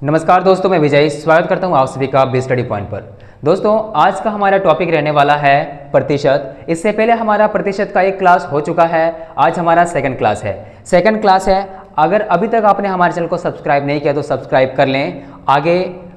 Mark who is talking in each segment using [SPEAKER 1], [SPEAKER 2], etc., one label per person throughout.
[SPEAKER 1] नमस्कार दोस्तों, मैं विजय स्वागत करता हूं आप सभी का बी स्टडी पॉइंट पर। दोस्तों, आज का हमारा टॉपिक रहने वाला है प्रतिशत। इससे पहले हमारा प्रतिशत का एक क्लास हो चुका है। आज हमारा सेकंड क्लास है। अगर अभी तक आपने हमारे चैनल को सब्सक्राइब नहीं किया तो सब्सक्राइब कर लें। आगे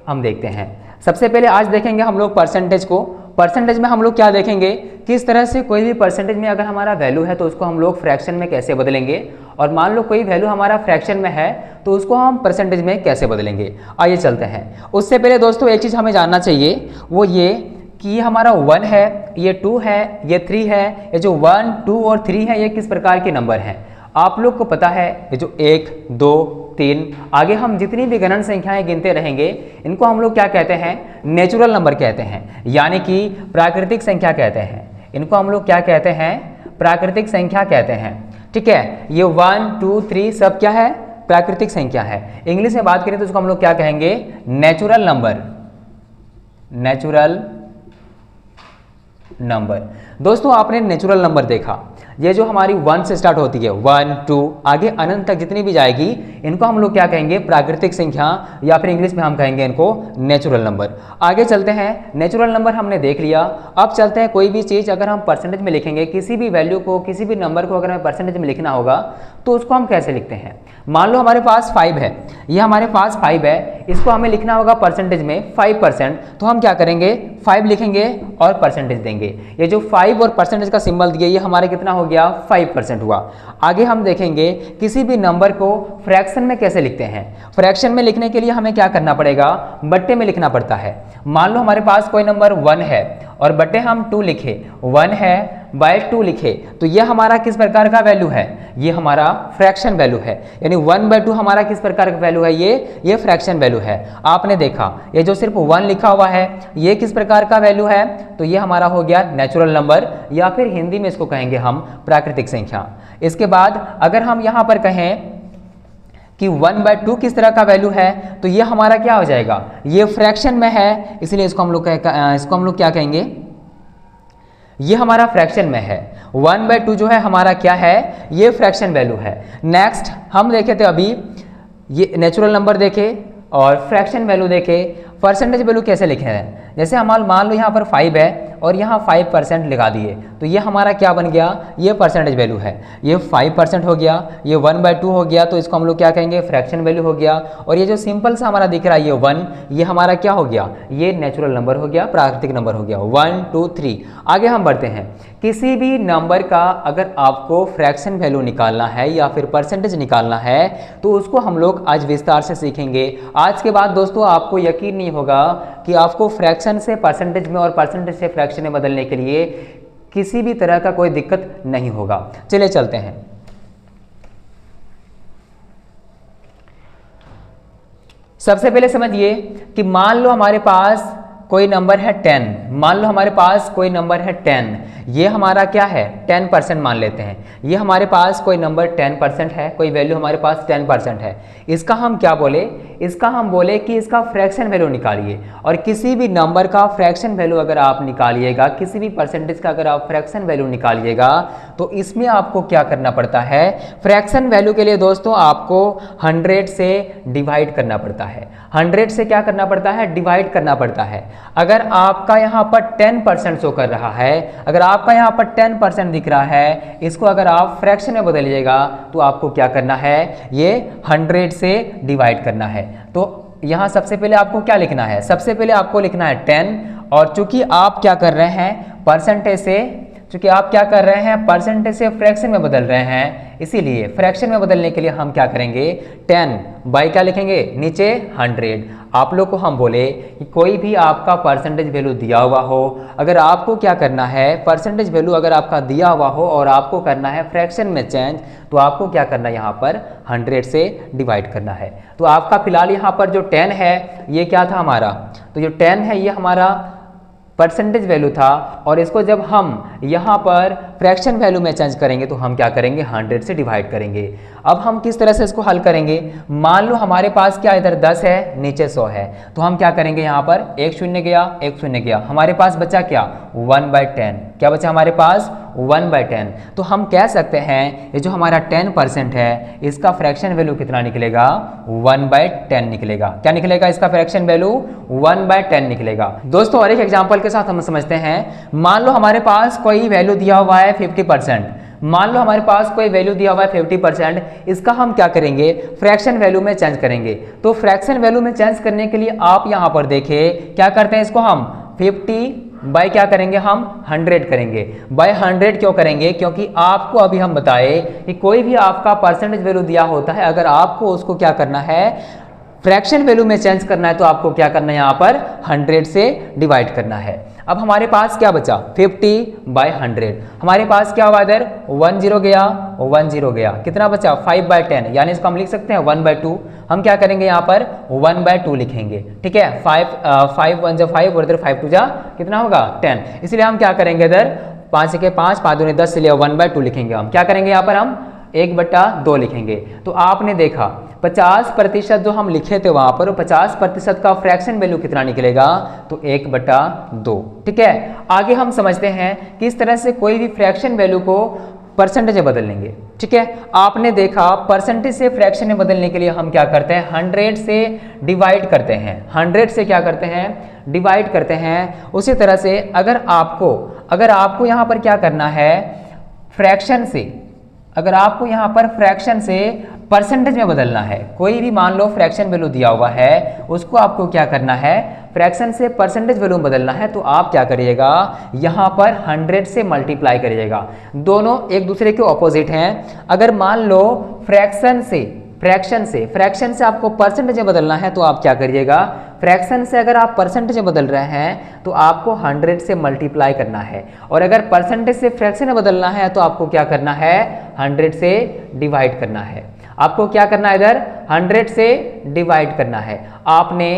[SPEAKER 1] हम देखते हैं। सबसे पहले आज देखेंगे हम लोग परसेंटेज को। परसेंटेज में हम लोग क्या देखेंगे, किस तरह से कोई भी परसेंटेज में अगर हमारा वैल्यू है तो उसको हम लोग फ्रैक्शन में कैसे बदलेंगे, और मान लो कोई वैल्यू हमारा फ्रैक्शन में है तो उसको हम परसेंटेज में कैसे बदलेंगे। आइए चलते हैं। उससे पहले दोस्तों एक चीज़ हमें जानना चाहिए, वो ये कि ये हमारा 1 है, ये 2 है, ये 3 है। ये जो 1, 2 और 3 है ये किस प्रकार के नंबर हैं आप लोग को पता है। ये जो 1, 2, 3 आगे हम जितनी भी गणन संख्याएं गिनते रहेंगे इनको हम लोग क्या कहते हैं, नेचुरल नंबर कहते हैं, यानी कि प्राकृतिक संख्या कहते हैं। इनको हम लोग क्या कहते हैं, प्राकृतिक संख्या कहते हैं। ठीक है, ये 1, 2, 3 सब क्या है, प्राकृतिक संख्या है। इंग्लिश में बात करें तो उसको हम लोग क्या कहेंगे, नेचुरल नंबर। Natural number. दोस्तों आपने नेचुरल नंबर देखा, ये जो हमारी 1 से स्टार्ट होती है, 1, 2 आगे अनंत तक जितनी भी जाएगी इनको हम लोग क्या कहेंगे, प्राकृतिक संख्या, या फिर इंग्लिश में हम कहेंगे इनको नेचुरल नंबर। आगे चलते हैं। नेचुरल नंबर हमने देख लिया। अब चलते हैं, कोई भी चीज़ अगर हम परसेंटेज में लिखेंगे, किसी भी वैल्यू को, किसी भी नंबर को अगर हमें परसेंटेज में लिखना होगा तो उसको हम कैसे लिखते हैं। मान लो हमारे पास 5 है, ये हमारे पास 5 है, इसको हमें लिखना होगा परसेंटेज में 5%। तो हम क्या करेंगे, 5 लिखेंगे और परसेंटेज देंगे। ये जो 5 और परसेंटेज का सिंबल दिए ये हमारे कितना हो गया, 5% हुआ। आगे हम देखेंगे किसी भी नंबर को फ्रैक्शन में कैसे लिखते हैं। फ्रैक्शन में लिखने के लिए हमें क्या करना पड़ेगा, बट्टे में लिखना पड़ता है। मान लो हमारे पास कोई नंबर 1 है और बट्टे हम 2 लिखे, 1 है बाय 2 लिखे, तो ये हमारा किस प्रकार का वैल्यू है, ये हमारा फ्रैक्शन वैल्यू है। यानी 1/2 हमारा किस प्रकार का वैल्यू है, ये फ्रैक्शन वैल्यू है। आपने देखा ये जो सिर्फ 1 लिखा हुआ है ये किस प्रकार का वैल्यू है, तो ये हमारा हो गया नेचुरल नंबर, या फिर हिंदी में इसको कहेंगे हम प्राकृतिक संख्या। इसके बाद अगर हम यहाँ पर कहें कि 1/2 किस तरह का वैल्यू है, तो ये हमारा क्या हो जाएगा, ये फ्रैक्शन में है, इसलिए इसको हम लोग क्या कहेंगे, ये हमारा फ्रैक्शन में है। 1/2 जो है हमारा क्या है, ये फ्रैक्शन वैल्यू है। नेक्स्ट हम देखे थे अभी, ये नेचुरल नंबर देखे और फ्रैक्शन वैल्यू देखे। परसेंटेज वैल्यू कैसे लिखे हैं, जैसे हम मान लो यहाँ पर 5 है और यहाँ 5% लगा दिए, तो ये हमारा क्या बन गया, ये परसेंटेज वैल्यू है। ये 5% हो गया, ये 1/2 हो गया, तो इसको हम लोग क्या कहेंगे, फ्रैक्शन वैल्यू हो गया। और ये जो सिंपल सा हमारा दिख रहा है ये 1, ये हमारा क्या हो गया, ये नेचुरल नंबर हो गया, प्राकृतिक नंबर हो गया। 1, 2, 3 आगे हम बढ़ते हैं। किसी भी नंबर का अगर आपको फ्रैक्शन वैल्यू निकालना है या फिर परसेंटेज निकालना है तो उसको हम लोग आज विस्तार से सीखेंगे। आज के बाद दोस्तों आपको यकीन नहीं होगा कि आपको फ्रैक्शन से परसेंटेज में और परसेंटेज से फ्रैक्शन में बदलने के लिए किसी भी तरह का कोई दिक्कत नहीं होगा। चलिए चलते हैं। सबसे पहले समझिए कि मान लो हमारे पास कोई नंबर है 10, मान लो हमारे पास कोई नंबर है 10, ये हमारा क्या है, 10% मान लेते हैं। ये हमारे पास कोई नंबर 10% है, कोई वैल्यू हमारे पास 10% है। इसका हम क्या बोले, इसका हम बोले कि इसका फ्रैक्शन वैल्यू निकालिए। और किसी भी नंबर का फ्रैक्शन वैल्यू अगर आप निकालिएगा, किसी भी परसेंटेज का अगर आप फ्रैक्शन वैल्यू निकालिएगा तो इसमें आपको क्या करना पड़ता है, फ्रैक्शन वैल्यू के लिए दोस्तों आपको 100 से डिवाइड करना पड़ता है। 100 से क्या करना पड़ता है, डिवाइड करना पड़ता है। अगर आपका यहाँ पर 10% शो कर रहा है, अगर आपका यहाँ पर 10% दिख रहा है, इसको अगर आप फ्रैक्शन में बदलिएगा तो आपको क्या करना है, ये 100 से डिवाइड करना है। तो यहाँ सबसे पहले आपको क्या लिखना है, सबसे पहले आपको लिखना है 10, और चूंकि आप क्या कर रहे हैं, परसेंटेज से, चूंकि आप क्या कर रहे हैं, परसेंटेज से फ्रैक्शन में बदल रहे हैं, इसीलिए फ्रैक्शन में बदलने के लिए हम क्या करेंगे, 10 बाई क्या लिखेंगे, नीचे 100। आप लोग को हम बोले कि कोई भी आपका परसेंटेज वैल्यू दिया हुआ हो, अगर आपको क्या करना है, परसेंटेज वैल्यू अगर आपका दिया हुआ हो और आपको करना है फ्रैक्शन में चेंज, तो आपको क्या करना है, यहाँ पर 100 से डिवाइड करना है। तो आपका फिलहाल यहाँ पर जो 10 है ये क्या था हमारा, तो जो 10 है ये हमारा परसेंटेज वैल्यू था, और इसको जब हम यहाँ पर फ्रैक्शन वैल्यू में चेंज करेंगे तो हम क्या करेंगे, 100 से डिवाइड करेंगे। अब हम किस तरह से इसको हल करेंगे, मान लो हमारे पास क्या इधर 10 है, नीचे 100 है, तो हम क्या करेंगे, यहाँ पर एक शून्य गया, एक शून्य गया, हमारे पास बचा क्या, 1/10। क्या बचा हमारे पास, 1/10। तो हम कह सकते हैं ये जो हमारा 10% है इसका फ्रैक्शन वैल्यू कितना निकलेगा, 1/10 निकलेगा। क्या निकलेगा, इसका फ्रैक्शन वैल्यू 1/10 निकलेगा। दोस्तों और एक एग्जांपल के साथ हम समझते हैं। मान लो हमारे पास कोई वैल्यू दिया हुआ है 50%, मान लो हमारे पास कोई वैल्यू दिया हुआ है 50%, इसका हम क्या करेंगे, फ्रैक्शन वैल्यू में चेंज करेंगे। तो फ्रैक्शन वैल्यू में चेंज करने के लिए आप यहां पर देखिए क्या करते हैं, इसको हम 50 बाय क्या करेंगे, हम 100 करेंगे। बाय 100 क्यों करेंगे, क्योंकि आपको अभी हम बताए कि कोई भी आपका परसेंटेज वैल्यू दिया होता है, अगर आपको उसको क्या करना है, फ्रैक्शन वैल्यू में चेंज करना है, तो आपको क्या करना है, यहाँ पर 100 से डिवाइड करना है। अब हमारे पास क्या बचा, 50/100। हमारे पास क्या हुआ इधर, 10 गया, 10 गया, कितना बचा 5/10, यानी इसको हम लिख सकते हैं 1/2। हम क्या करेंगे, यहाँ पर 1/2 लिखेंगे, ठीक है। 5 1 5 और इधर 5 2 कितना होगा 10, इसलिए हम क्या करेंगे, इधर 5 के 5 5 दूनी 10 लिए 1/2 लिखेंगे। हम क्या करेंगे, यहाँ पर हम 1/2 लिखेंगे। तो आपने देखा 50% जो हम लिखे थे वहां पर 50% का फ्रैक्शन वैल्यू कितना निकलेगा, तो 1/2, ठीक है। आगे हम समझते हैं किस तरह से कोई भी फ्रैक्शन वैल्यू को परसेंटेज में बदल लेंगे, ठीक है। आपने देखा परसेंटेज से फ्रैक्शन में बदलने के लिए हम क्या करते हैं, 100 से डिवाइड करते हैं, 100 से क्या करते हैं, डिवाइड करते हैं। उसी तरह से अगर आपको यहाँ पर क्या करना है, फ्रैक्शन से, अगर आपको यहाँ पर फ्रैक्शन से परसेंटेज में बदलना है, कोई भी मान लो फ्रैक्शन वैल्यू दिया हुआ है, उसको आपको क्या करना है, फ्रैक्शन से परसेंटेज वैल्यू में बदलना है, तो आप क्या करिएगा, यहाँ पर 100 से मल्टीप्लाई करिएगा। दोनों एक दूसरे के ऑपोजिट हैं। अगर मान लो फ्रैक्शन से आपको परसेंटेज में बदलना है, तो आप क्या करिएगा, फ्रैक्शन से अगर आप परसेंटेज में बदल रहे हैं तो आपको 100 से मल्टीप्लाई करना है, और अगर परसेंटेज से फ्रैक्शन में बदलना है तो आपको क्या करना है, 100 से डिवाइड करना है। आपको क्या करना है, इधर 100 से डिवाइड करना है। आपने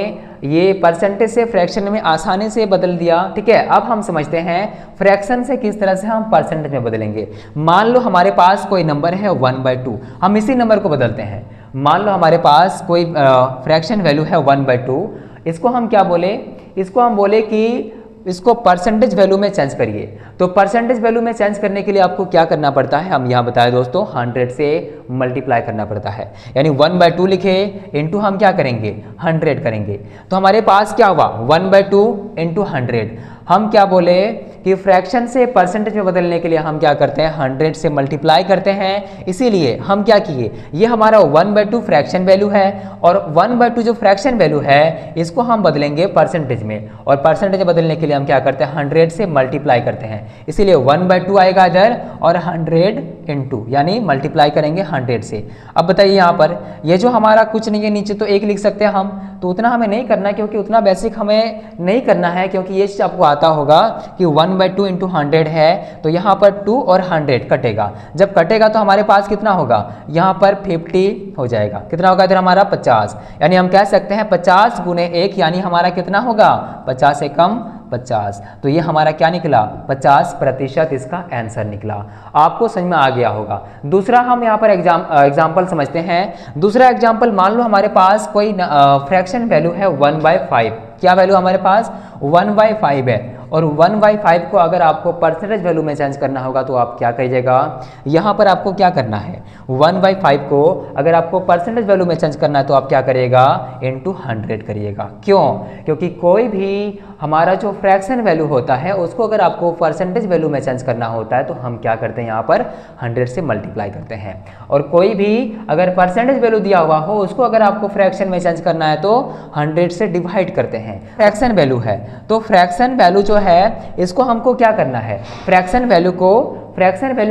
[SPEAKER 1] ये परसेंटेज से फ्रैक्शन में आसानी से बदल दिया, ठीक है। अब हम समझते हैं फ्रैक्शन से किस तरह से हम परसेंटेज में बदलेंगे। मान लो हमारे पास कोई नंबर है 1/2, हम इसी नंबर को बदलते हैं। मान लो हमारे पास कोई फ्रैक्शन वैल्यू है 1/2, इसको हम क्या बोले, इसको हम बोले कि इसको परसेंटेज वैल्यू में चेंज करिए। तो परसेंटेज वैल्यू में चेंज करने के लिए आपको क्या करना पड़ता है, हम यहाँ बताए दोस्तों, 100 से मल्टीप्लाई करना पड़ता है। यानी 1/2 लिखे इंटू हम क्या करेंगे, 100 करेंगे। तो हमारे पास क्या हुआ, 1/2 इंटू 100। हम क्या बोले कि फ्रैक्शन से परसेंटेज में बदलने के लिए हम क्या करते हैं, 100 से मल्टीप्लाई करते हैं। इसीलिए हम क्या किए, ये हमारा 1/2 फ्रैक्शन वैल्यू है, और 1/2 जो फ्रैक्शन वैल्यू है इसको हम बदलेंगे परसेंटेज में, और परसेंटेज में बदलने के लिए हम क्या करते हैं, 100 से मल्टीप्लाई करते हैं। इसीलिए 1/2 आएगा इधर, और 100 इंटू यानी मल्टीप्लाई करेंगे 100 से। अब बताइए यहाँ पर ये जो हमारा कुछ नहीं है, नीचे तो 1 लिख सकते हैं हम, तो उतना हमें नहीं करना, क्योंकि उतना बेसिक हमें नहीं करना है, क्योंकि ये चीज आपको आता होगा कि 1/2 इंटू 100 है, तो यहाँ पर 2 और 100 कटेगा। जब कटेगा तो हमारे पास कितना होगा, यहाँ पर 50 हो जाएगा। कितना होगा इधर हमारा 50, यानी हम कह सकते हैं 50 गुने 1, यानी हमारा कितना होगा, 50 से कम 50। तो ये हमारा क्या निकला, 50% इसका आंसर निकला। आपको समझ में आ गया होगा। दूसरा हम यहाँ पर एग्जाम्पल समझते हैं। दूसरा एग्जाम्पल, मान लो हमारे पास कोई फ्रैक्शन वैल्यू है 1/5। क्या वैल्यू हमारे पास, 1/5 है, और 1/5 को अगर आपको परसेंटेज वैल्यू में चेंज करना होगा तो आप क्या करिएगा, यहाँ पर आपको क्या करना है, 1/5 को अगर आपको परसेंटेज वैल्यू में चेंज करना है तो आप क्या करिएगा, इंटू 100 करिएगा। क्यों, क्योंकि कोई भी हमारा जो फ्रैक्शन वैल्यू होता है उसको अगर आपको परसेंटेज वैल्यू में चेंज करना होता है तो हम क्या करते हैं, यहाँ पर 100 से मल्टीप्लाई करते हैं। और कोई भी अगर परसेंटेज वैल्यू दिया हुआ हो उसको अगर आपको फ्रैक्शन में चेंज करना है तो 100 से डिवाइड करते हैं। फ्रैक्शन वैल्यू है तो फ्रैक्शन वैल्यू जो है इसको हमको क्या करना है, फ्रैक्शन वैल्यू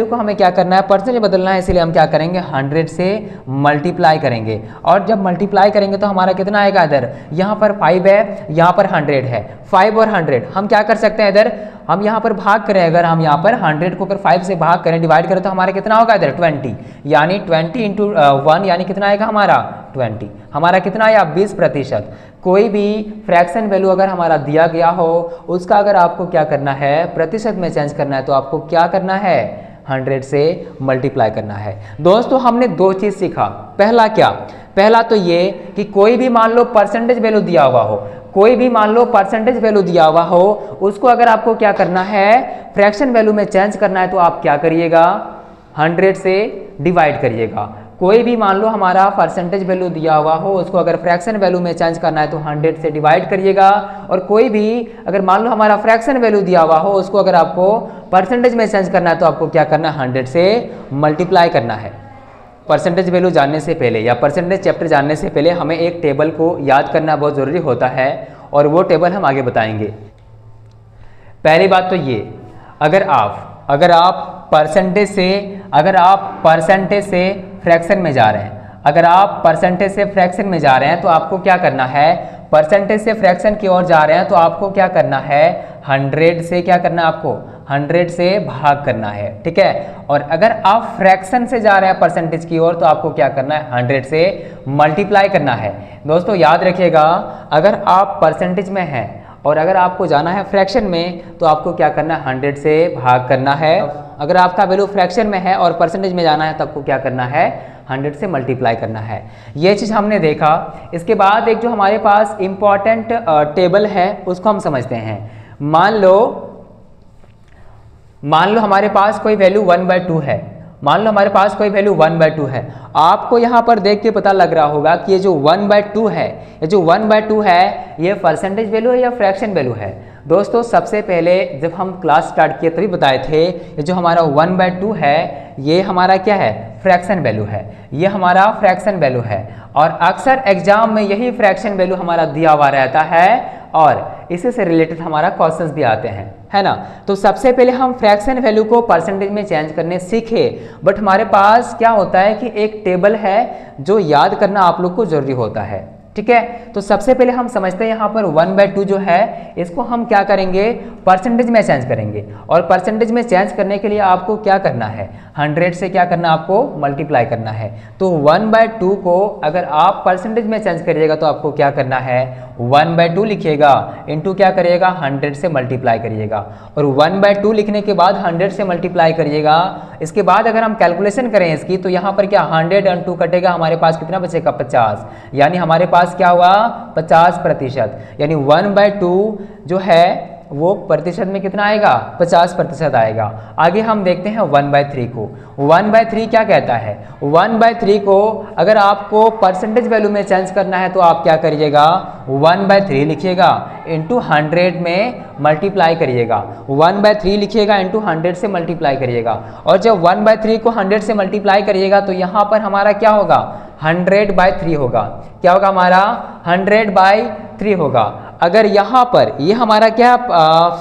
[SPEAKER 1] को हमें क्या करना है, परसेंटेज बदलना है। इसलिए हम क्या करेंगे, 100 से मल्टीप्लाई करेंगे, और जब मल्टीप्लाई करेंगे तो हमारा कितना आएगा, इधर यहाँ पर 5 है, यहाँ पर 100 है, 5 और 100 हम क्या कर सकते हैं, इधर हम यहाँ पर भाग करें, अगर हम यहाँ पर 100 को अगर 5 से भाग करें, डिवाइड करें, तो हमारा कितना होगा, इधर 20, यानी 20 इंटू 1 यानी कितना आएगा हमारा 20। हमारा कितना आया, 20%। कोई भी फ्रैक्शन वैल्यू अगर हमारा दिया गया हो उसका अगर आपको क्या करना है, प्रतिशत में चेंज करना है, तो आपको क्या करना है, 100 से मल्टीप्लाई करना है। दोस्तों हमने दो चीज सीखा। पहला क्या, पहला तो ये कि कोई भी मान लो परसेंटेज वैल्यू दिया हुआ हो, कोई भी मान लो परसेंटेज वैल्यू दिया हुआ हो, उसको अगर आपको क्या करना है, फ्रैक्शन वैल्यू में चेंज करना है, तो आप क्या करिएगा, 100 से डिवाइड करिएगा। कोई भी मान लो हमारा परसेंटेज वैल्यू दिया हुआ हो, उसको अगर फ्रैक्शन वैल्यू में चेंज करना है तो 100 से डिवाइड करिएगा। और कोई भी अगर मान लो हमारा फ्रैक्शन वैल्यू दिया हुआ हो, उसको अगर आपको परसेंटेज में चेंज करना है तो आपको क्या करना है, 100 से मल्टीप्लाई करना है। परसेंटेज वैल्यू जानने से पहले या परसेंटेज चैप्टर जानने से पहले हमें एक टेबल को याद करना बहुत ज़रूरी होता है, और वो टेबल हम आगे बताएंगे। पहली बात तो ये, अगर आप परसेंटेज से फ्रैक्शन में जा रहे हैं, अगर आप परसेंटेज से फ्रैक्शन में जा रहे हैं तो आपको क्या करना है, परसेंटेज से फ्रैक्शन की ओर जा रहे हैं तो आपको क्या करना है, 100 से क्या करना है, आपको 100 से भाग करना है, ठीक है। और अगर आप फ्रैक्शन से जा रहे हैं परसेंटेज की ओर तो आपको क्या करना है, 100 से मल्टीप्लाई करना है। दोस्तों याद रखिएगा, अगर आप परसेंटेज में हैं और अगर आपको जाना है फ्रैक्शन में तो आपको क्या करना है, 100 से भाग करना है। अगर आपका वैल्यू फ्रैक्शन में है और परसेंटेज में जाना है तो आपको क्या करना है, 100 से मल्टीप्लाई करना है। ये चीज़ हमने देखा। इसके बाद एक जो हमारे पास इम्पॉर्टेंट टेबल है उसको हम समझते हैं। मान लो हमारे पास कोई वैल्यू 1/2 है, मान लो हमारे पास कोई वैल्यू 1/2 है। आपको यहाँ पर देख के पता लग रहा होगा कि ये जो 1/2 है, ये जो 1/2 है ये परसेंटेज वैल्यू है या फ्रैक्शन वैल्यू है। दोस्तों सबसे पहले जब हम क्लास स्टार्ट किए तभी बताए थे, ये जो हमारा 1/2 है ये हमारा क्या है, फ्रैक्शन वैल्यू है, ये हमारा फ्रैक्शन वैल्यू है। और अक्सर एग्जाम में यही फ्रैक्शन वैल्यू हमारा दिया हुआ रहता है और इसी से रिलेटेड हमारा क्वेश्चंस भी आते हैं, है ना। तो सबसे पहले हम फ्रैक्शन वैल्यू को परसेंटेज में चेंज करने सीखे, बट हमारे पास क्या होता है कि एक टेबल है जो याद करना आप लोग को जरूरी होता है, ठीक है। तो सबसे पहले हम समझते हैं यहाँ पर 1/2 जो है इसको हम क्या करेंगे, परसेंटेज में चेंज करेंगे। और परसेंटेज में चेंज करने के लिए आपको क्या करना है, 100 से क्या करना, आपको मल्टीप्लाई करना है। तो 1/2 को अगर आप परसेंटेज में चेंज करिएगा तो आपको क्या करना है, 1/2 लिखिएगा, इंटू क्या करिएगा, 100 से मल्टीप्लाई करिएगा। और 1/2 लिखने के बाद 100 से मल्टीप्लाई करिएगा। इसके बाद अगर हम कैलकुलेशन करें इसकी तो यहाँ पर क्या 100 और 2 कटेगा, हमारे पास कितना बचेगा, 50। यानी हमारे पास क्या हुआ, 50%। यानी 1/2 जो है वो प्रतिशत में कितना आएगा, 50% आएगा। आगे हम देखते हैं 1/3 को। 1/3 क्या कहता है, 1/3 को अगर आपको परसेंटेज वैल्यू में चेंज करना है तो आप क्या करिएगा, 1/3 लिखिएगा, इंटू 100 में मल्टीप्लाई करिएगा। 1/3 लिखिएगा, इंटू 100 से मल्टीप्लाई करिएगा। और जब 1/3 को 100 से मल्टीप्लाई करिएगा तो यहाँ पर हमारा क्या होगा, 100/3 होगा। क्या होगा हमारा, 100/3 होगा। अगर यहाँ पर ये हमारा क्या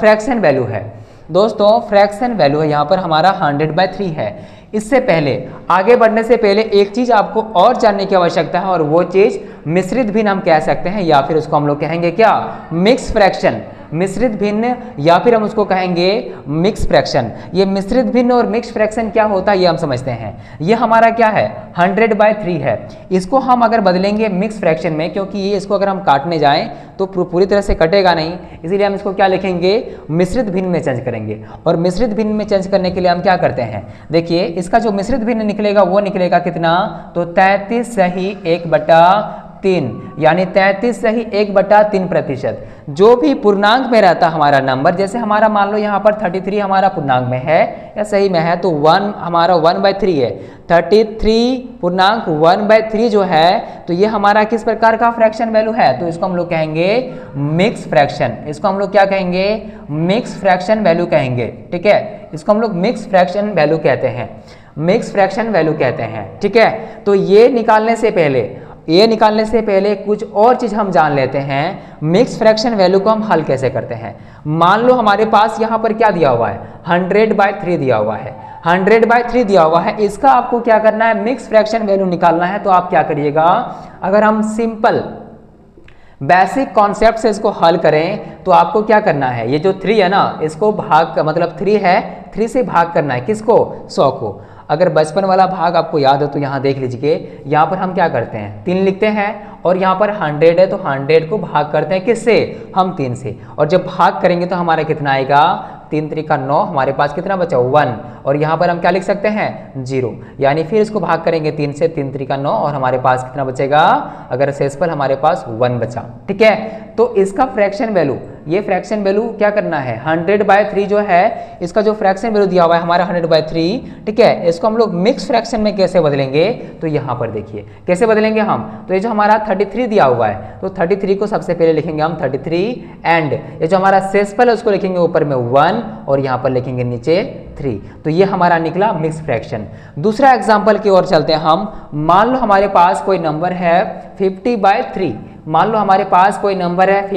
[SPEAKER 1] फ्रैक्शन वैल्यू है, दोस्तों फ्रैक्शन वैल्यू है यहाँ पर हमारा 100/3 है। इससे पहले आगे बढ़ने से पहले एक चीज आपको और जानने की आवश्यकता है, और वो चीज मिश्रित भिन्न हम कह सकते हैं, या फिर उसको हम लोग कहेंगे क्या, मिक्स फ्रैक्शन। मिश्रित भिन्न या फिर हम उसको कहेंगे मिक्स फ्रैक्शन। ये मिश्रित भिन्न और मिक्स फ्रैक्शन क्या होता है ये हम समझते हैं। ये हमारा क्या है, 100/3 है। इसको हम अगर बदलेंगे मिक्स फ्रैक्शन में, क्योंकि ये इसको अगर हम काटने जाएं तो पूरी तरह से कटेगा नहीं, इसीलिए हम इसको क्या लिखेंगे, मिश्रित भिन्न में चेंज करेंगे। और मिश्रित भिन्न में चेंज करने के लिए हम क्या करते हैं, देखिए इसका जो मिश्रित भिन्न निकलेगा वो निकलेगा कितना, तो 33 सही 1/3, यानी 33 सही 1/3%। जो भी पूर्णांक में रहता हमारा नंबर, जैसे हमारा मान लो यहाँ पर 33 हमारा पूर्णांक में है या सही में है, तो 1 हमारा 1/3 है। 33 पूर्णांक 1/3 जो है तो ये हमारा किस प्रकार का फ्रैक्शन वैल्यू है, तो इसको हम लोग कहेंगे मिक्स फ्रैक्शन। इसको हम लोग क्या कहेंगे, मिक्स फ्रैक्शन वैल्यू कहेंगे, ठीक है। इसको हम लोग मिक्स फ्रैक्शन वैल्यू कहते हैं, मिक्स फ्रैक्शन वैल्यू कहते हैं, ठीक है। तो ये निकालने से पहले कुछ और चीज हम जान लेते हैं, मिक्स फ्रैक्शन वैल्यू को हम हल कैसे करते हैं। मान लो हमारे पास यहाँ पर क्या दिया हुआ है, 100/3 दिया हुआ है, 100/3 दिया हुआ है। इसका आपको क्या करना है, मिक्स फ्रैक्शन वैल्यू निकालना है। तो आप क्या करिएगा, अगर हम सिंपल बेसिक कॉन्सेप्ट से इसको हल करें तो आपको क्या करना है, ये जो 3 है ना, इसको भाग मतलब 3 है, 3 से भाग करना है किसको, 100 को। अगर बचपन वाला भाग आपको याद है तो यहाँ देख लीजिए, यहाँ पर हम क्या करते हैं, 3 लिखते हैं, और यहाँ पर 100 है तो 100 को भाग करते हैं किससे, हम 3 से। और जब भाग करेंगे तो हमारा कितना आएगा, 3 3 9, हमारे पास कितना बचा 1, और यहाँ पर हम क्या लिख सकते हैं 0, यानी फिर इसको भाग करेंगे 3 से, 3 3 9, और हमारे पास कितना बचेगा, अगर शेषफल हमारे पास 1 बचा। ठीक है, तो इसका फ्रैक्शन वैल्यू, ये फ्रैक्शन वैल्यू क्या करना है, 100/3 जो है इसका जो फ्रैक्शन वैल्यू दिया हुआ है हमारा 100/3, ठीक है, इसको हम लोग मिक्स फ्रैक्शन में कैसे बदलेंगे, तो यहाँ पर देखिए कैसे बदलेंगे हम। तो ये जो हमारा 33 दिया हुआ है, तो 33 को सबसे पहले लिखेंगे हम 33, एंड ये जो हमारा शेषफल है उसको लिखेंगे ऊपर में 1, और यहाँ पर लिखेंगे नीचे 3। तो ये हमारा निकला मिक्स फ्रैक्शन। दूसरा एग्जाम्पल की ओर चलते हैं हम। मान लो हमारे पास कोई नंबर है 50/3, मान लो हमारे पास कोई नंबर है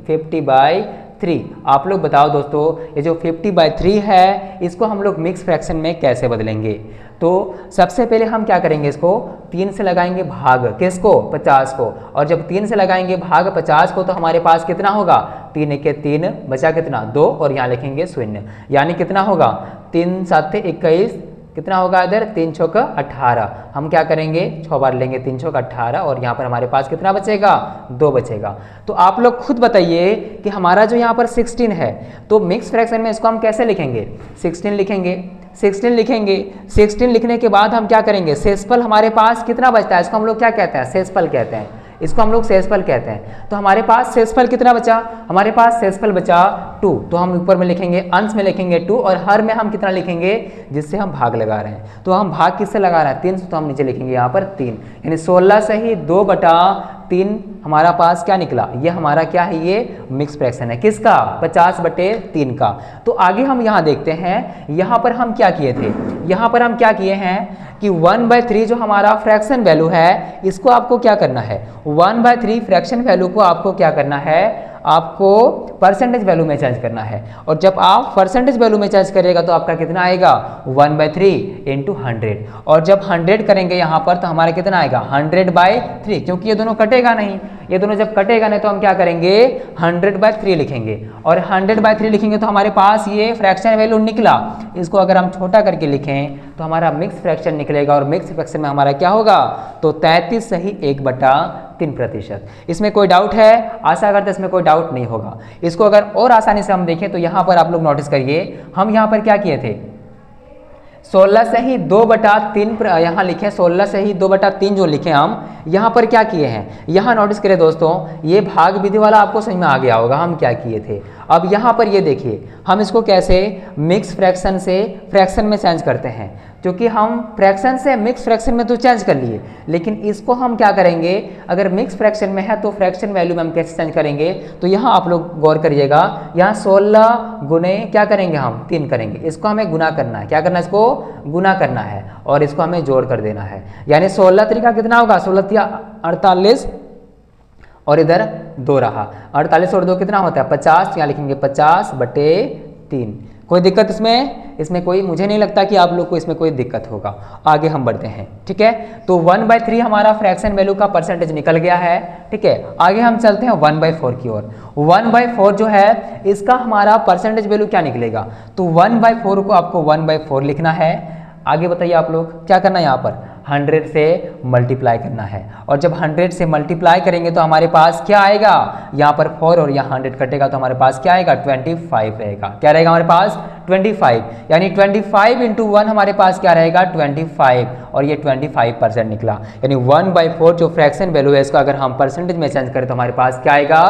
[SPEAKER 1] 50/3, आप लोग बताओ दोस्तों, ये जो 50/3 है इसको हम लोग मिक्स फ्रैक्शन में कैसे बदलेंगे। तो सबसे पहले हम क्या करेंगे, इसको 3 से लगाएंगे भाग, किसको, 50 को, और जब 3 से लगाएंगे भाग 50 को, तो हमारे पास कितना होगा, 3 1 3, बचा कितना 2, और यहाँ लिखेंगे 0, यानी कितना होगा 3 7 21, कितना होगा इधर 3 6 18, हम क्या करेंगे 6 बार लेंगे, 3 6 18, और यहाँ पर हमारे पास कितना बचेगा 2 बचेगा। तो आप लोग खुद बताइए कि हमारा जो यहाँ पर 16 है, तो मिक्स फ्रैक्शन में इसको हम कैसे लिखेंगे, 16 लिखेंगे, 16 लिखने के बाद हम क्या करेंगे, शेषफल हमारे पास कितना बचता है, इसको हम लोग क्या कहते हैं, शेषफल कहते हैं, इसको हम लोग शेषफल कहते हैं। तो हमारे पास शेषफल कितना बचा, हमारे पास शेषफल बचा 2, तो हम ऊपर में लिखेंगे, अंश में लिखेंगे 2, और हर में हम कितना लिखेंगे, जिससे हम भाग लगा रहे हैं। तो हम भाग किससे लगा रहे हैं, 3 से, तो हम नीचे लिखेंगे यहाँ पर 3, यानी 16 से ही 2/3 हमारा पास क्या निकला, ये हमारा क्या है, ये मिक्स फ्रैक्शन है, किसका, 50/3 का। तो आगे हम यहाँ देखते हैं, यहाँ पर हम क्या किए थे, यहाँ पर हम क्या किए हैं कि 1/3 जो हमारा फ्रैक्शन वैल्यू है, इसको आपको क्या करना है, 1/3 फ्रैक्शन वैल्यू को आपको क्या करना है, आपको परसेंटेज वैल्यू में चेंज करना है, और जब आप परसेंटेज वैल्यू में चेंज करिएगा तो आपका कितना आएगा 1/3 × 100, और जब 100 करेंगे यहाँ पर तो हमारा कितना आएगा 100/3, क्योंकि ये दोनों कटेगा नहीं, ये दोनों जब कटेगा नहीं तो हम क्या करेंगे 100/3 लिखेंगे, और 100/3 लिखेंगे तो हमारे पास ये फ्रैक्शन वैल्यू निकला। इसको अगर हम छोटा करके लिखें तो हमारा मिक्स फ्रैक्शन निकलेगा, और मिक्स फ्रैक्शन में हमारा क्या होगा, तो 33 सही 1/3%। इसमें कोई डाउट है, आशा करते इसमें कोई डाउट नहीं होगा। इसको अगर और आसानी से हम देखें तो यहाँ पर आप लोग नोटिस करिए, हम यहाँ पर क्या किए थे, 16 से ही 2/3 यहाँ लिखे, 16 से ही 2/3 जो लिखे हम यहाँ पर क्या किए हैं, यहाँ नोटिस करें दोस्तों, ये भाग विधि वाला आपको समझ में आ गया होगा हम क्या किए थे। अब यहाँ पर ये देखिए हम इसको कैसे मिक्स फ्रैक्शन से फ्रैक्शन में चेंज करते हैं, क्योंकि हम फ्रैक्शन से मिक्स फ्रैक्शन में तो चेंज कर लिए, लेकिन इसको हम क्या करेंगे, अगर मिक्स फ्रैक्शन में है तो फ्रैक्शन वैल्यू में हम कैसे चेंज करेंगे। तो यहाँ आप लोग गौर करिएगा, यहाँ 16 गुने क्या करेंगे हम 3 करेंगे, इसको हमें गुना करना है, क्या करना है, इसको गुना करना है, और इसको हमें जोड़ कर देना है, यानी 16 तरीका कितना होगा, 16 48, और इधर 2 रहा, 48 और 2 कितना होता है 50, यहाँ लिखेंगे 50/3। कोई दिक्कत इसमें कोई, मुझे नहीं लगता कि आप लोग को इसमें कोई दिक्कत होगा। आगे हम बढ़ते हैं, ठीक है। तो 1/3 हमारा फ्रैक्शन वैल्यू का परसेंटेज निकल गया है, ठीक है। आगे हम चलते हैं 1/4 की ओर। 1/4 जो है इसका हमारा परसेंटेज वैल्यू क्या निकलेगा, तो 1/4 को आपको 1/4 लिखना है। आगे बताइए आप लोग क्या करना है, यहाँ पर 100 से मल्टीप्लाई करना है, और जब 100 से मल्टीप्लाई करेंगे तो हमारे पास क्या आएगा, यहाँ पर 4 और यहाँ 100 कटेगा तो हमारे पास क्या आएगा 25 रहेगा, क्या रहेगा हमारे पास 25, यानी 25 × 1 हमारे पास क्या रहेगा 25, और ये 25% निकला, यानी 1/4 जो फ्रैक्शन वैल्यू है इसका अगर हम परसेंटेज में चेंज करें तो हमारे पास क्या आएगा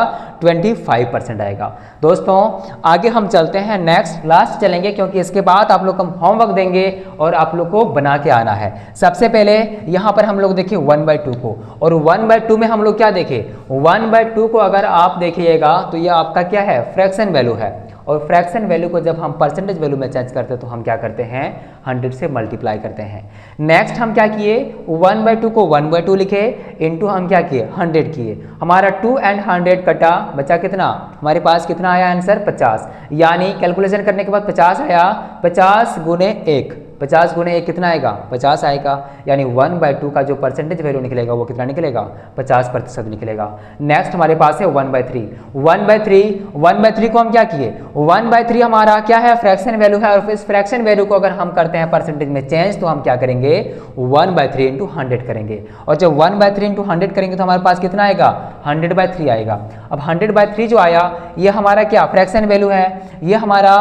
[SPEAKER 1] 25% आएगा। दोस्तों आगे हम चलते हैं, नेक्स्ट लास्ट चलेंगे, क्योंकि इसके बाद आप लोग को हम होमवर्क देंगे और आप लोग को बना के आना है। सबसे पहले यहाँ पर हम लोग देखिए 1/2 को, और 1/2 में हम लोग क्या देखें, 1/2 को अगर आप देखिएगा तो ये आपका क्या है फ्रैक्शन वैल्यू है, और फ्रैक्शन वैल्यू को जब हम परसेंटेज वैल्यू में चेंज करते हैं तो हम क्या करते हैं 100 से मल्टीप्लाई करते हैं। नेक्स्ट हम क्या किए, 1/2 को 1/2 लिखे, इंटू हम क्या किए 100 किए, हमारा 2 and 100 कटा, बचा कितना, हमारे पास कितना आया आंसर 50, यानी कैलकुलेशन करने के बाद 50 आया, 50 × 1 50 गुणे 1 कितना आएगा, 50 आएगा। यानी 1/2 का जो परसेंटेज वैल्यू निकलेगा वो कितना निकलेगा, 50% निकलेगा। नेक्स्ट हमारे पास है 1/3। 1/3 को हम क्या किए, 1/3 हमारा क्या है, फ्रैक्शन वैल्यू है, और इस फ्रैक्शन वैल्यू को अगर हम करते हैं परसेंटेज में चेंज तो हम क्या करेंगे, 1/3 इंटू 100 करेंगे। और जब 1/3 इंटू 100 करेंगे तो हमारे पास कितना आएगा, 100/3 आएगा। अब 100/3 जो आया ये हमारा क्या फ्रैक्शन वैल्यू है, ये हमारा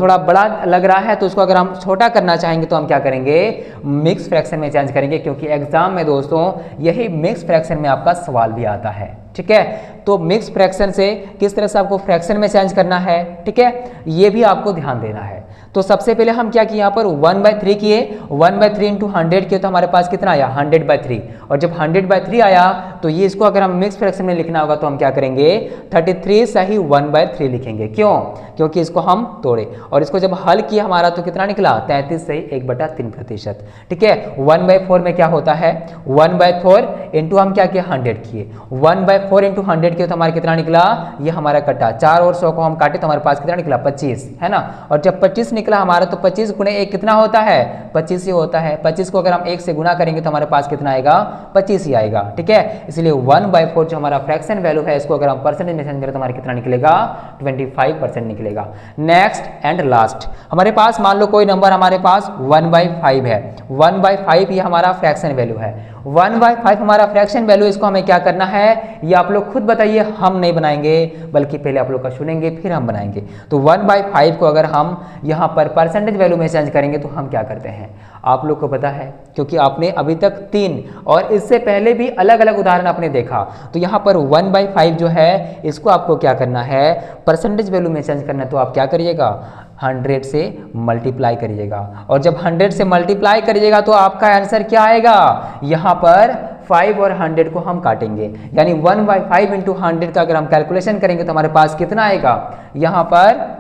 [SPEAKER 1] थोड़ा बड़ा लग रहा है, तो उसको अगर हम छोटा करना चाहेंगे तो हम क्या करेंगे, मिक्स फ्रैक्शन में चेंज करेंगे, क्योंकि एग्जाम में दोस्तों यही मिक्स फ्रैक्शन में आपका सवाल भी आता है। ठीक है, तो मिक्स फ्रैक्शन से किस तरह से आपको फ्रैक्शन में चेंज करना है, ठीक है, ये भी आपको ध्यान देना है। तो सबसे पहले हम क्या किए, यहाँ पर 1/3 किए, 1/3 इंटू 100 किए तो हमारे पास कितना आया, 100/3। और जब 100/3 आया तो ये इसको अगर हम मिक्स फ्रैक्शन में लिखना होगा तो हम क्या करेंगे, 33 सही 1/3 लिखेंगे। क्यों, क्योंकि इसको हम तोड़े, और इसको जब हल किया हमारा तो कितना निकला, 33 सही 1/3%। ठीक है, 1/4 में क्या होता है, 1/4 इंटू हम क्या किए, 100 किए, 1/4 इंटू 100 किए तो हमारा कितना निकला, ये हमारा कटा 4 और 100 को हम काटे तो हमारे पास कितना निकला, 25, है ना। और जब 25 निकला हमारा तो 25 गुणे 1 कितना होता है, 25 ही होता है। 25 को अगर हम 1 से गुना करेंगे तो हमारे पास कितना आएगा, 25 ही आएगा। ठीक है, इसलिए 1/4 जो हमारा फ्रैक्शन वैल्यू है इसको अगर हम परसेंटेज में चेंज करें तो हमारा कितना निकलेगा, 25% निकलेगा। नेक्स्ट एंड लास्ट हमारे पास मान लो कोई नंबर हमारे पास 1/5 है, 1/5 ये हमारा फ्रैक्शन वैल्यू है। 1/5 हमारा फ्रैक्शन वैल्यू, इसको हमें क्या करना है, ये आप लोग खुद बताइए, हम नहीं बनाएंगे बल्कि पहले आप लोग का सुनेंगे फिर हम बनाएंगे। तो 1/5 को अगर हम यहाँ पर परसेंटेज वैल्यू में चेंज करेंगे तो हम क्या करते हैं, आप लोग को पता है, क्योंकि आपने अभी तक 3 और इससे पहले भी अलग अलग उदाहरण आपने देखा। तो यहाँ पर 1/5 जो है इसको आपको क्या करना है, परसेंटेज वैल्यू में चेंज करना है। तो आप क्या करिएगा, 100 से मल्टीप्लाई करिएगा, और जब 100 से मल्टीप्लाई करिएगा तो आपका आंसर क्या आएगा, यहाँ पर 5 और 100 को हम काटेंगे, यानी 1/5 इंटू 100 का अगर हम कैलकुलेशन करेंगे तो हमारे पास कितना आएगा, यहाँ पर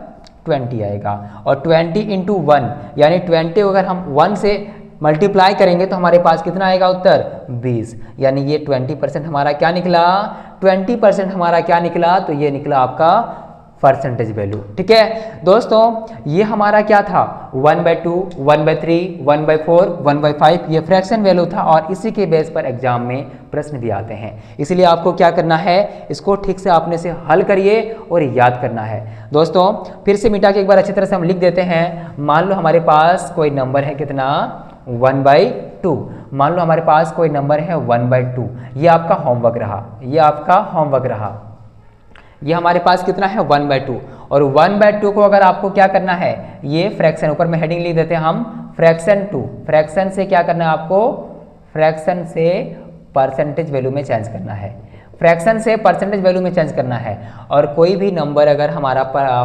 [SPEAKER 1] 20 आएगा। और 20 इंटू 1 यानी 20 अगर हम 1 से मल्टीप्लाई करेंगे तो हमारे पास कितना आएगा उत्तर, 20। यानी ये 20% हमारा क्या निकला, 20% हमारा क्या निकला, तो ये निकला आपका परसेंटेज वैल्यू। ठीक है दोस्तों, ये हमारा क्या था, 1/2, 1/3, 1/4, 1/5 ये फ्रैक्शन वैल्यू था, और इसी के बेस पर एग्जाम में प्रश्न भी आते हैं। इसलिए आपको क्या करना है, इसको ठीक से आपने से हल करिए और याद करना है। दोस्तों फिर से मिटा के एक बार अच्छी तरह से हम लिख देते हैं। मान लो हमारे पास कोई नंबर है कितना, 1/2। मान लो हमारे पास कोई नंबर है 1/2, ये आपका होमवर्क रहा, ये आपका होमवर्क रहा। ये हमारे पास कितना है, 1/2। और 1/2 को अगर आपको क्या करना है, ये फ्रैक्शन, ऊपर में हेडिंग लिख देते हैं हम, फ्रैक्शन 2। फ्रैक्शन से क्या करना है आपको, फ्रैक्शन से परसेंटेज वैल्यू में चेंज करना है, फ्रैक्शन से परसेंटेज वैल्यू में चेंज करना है। और कोई भी नंबर अगर हमारा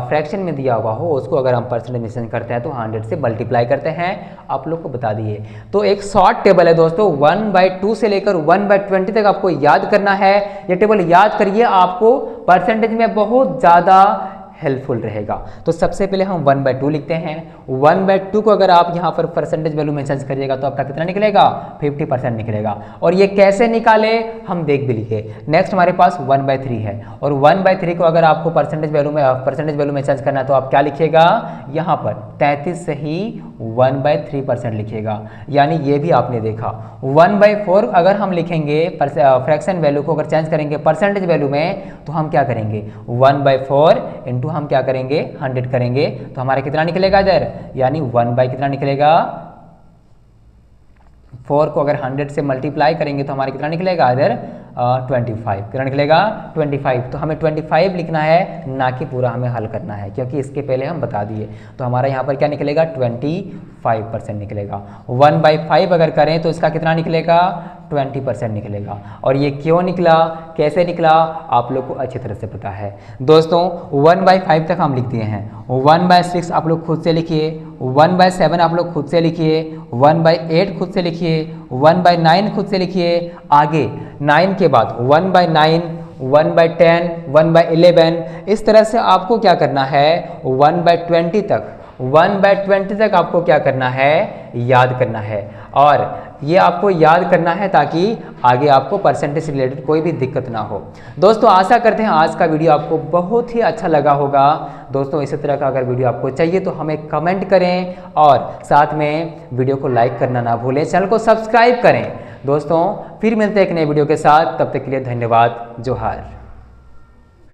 [SPEAKER 1] फ्रैक्शन में दिया हुआ हो उसको अगर हम परसेंटेज में चेंज करते हैं तो 100 से मल्टीप्लाई करते हैं, आप लोग को बता दिए। तो एक शॉर्ट टेबल है दोस्तों, 1/2 से लेकर 1/20 तक आपको याद करना है। ये टेबल याद करिए, आपको परसेंटेज में बहुत ज़्यादा हेल्पफुल रहेगा। तो सबसे पहले हम 1/2 लिखते हैं। 1/2 को अगर आप यहाँ पर परसेंटेज वैल्यू में चेंज करिएगा तो आपका कितना निकलेगा, 50% निकलेगा। और ये कैसे निकाले हम देख भी लिए। नेक्स्ट हमारे पास 1/3 है, और 1/3 को अगर आपको परसेंटेज वैल्यू में चेंज करना है तो आप क्या लिखिएगा, यहाँ पर 33 से ही 1/3% लिखिएगा। यानी ये भी आपने देखा। 1/4 अगर हम लिखेंगे फ्रैक्शन वैल्यू को अगर चेंज करेंगे परसेंटेज वैल्यू में तो हम क्या करेंगे, 1/4 इंटू हम क्या करेंगे, 100 करेंगे तो हमारा कितना निकलेगा इधर, यानी 1 कितना निकलेगा, 4 को अगर 100 से मल्टीप्लाई करेंगे तो हमारा कितना निकलेगा इधर, 25। कितना निकलेगा, 25। तो हमें 25 लिखना है, ना कि पूरा हमें हल करना है, क्योंकि इसके पहले हम बता दिए। तो हमारा यहाँ पर क्या निकलेगा, 25% निकलेगा। 1/5 अगर करें तो इसका कितना निकलेगा, 20% निकलेगा। और ये क्यों निकला, कैसे निकला, आप लोग को अच्छी तरह से पता है। दोस्तों 1/5 तक हम लिख दिए हैं। 1/6 आप लोग खुद से लिखिए, 1/7 आप लोग खुद से लिखिए, 1/8 खुद से लिखिए, 1/9 खुद से लिखिए। आगे 9 के बाद 1/9, 1/10, 1/11, इस तरह से आपको क्या करना है 1/20 तक, 1/20 तक आपको क्या करना है, याद करना है। और ये आपको याद करना है ताकि आगे आपको परसेंटेज से रिलेटेड कोई भी दिक्कत ना हो। दोस्तों आशा करते हैं आज का वीडियो आपको बहुत ही अच्छा लगा होगा। दोस्तों इसी तरह का अगर वीडियो आपको चाहिए तो हमें कमेंट करें और साथ में वीडियो को लाइक करना ना भूलें, चैनल को सब्सक्राइब करें। दोस्तों फिर मिलते हैं एक नए वीडियो के साथ, तब तक के लिए धन्यवाद। जोहार।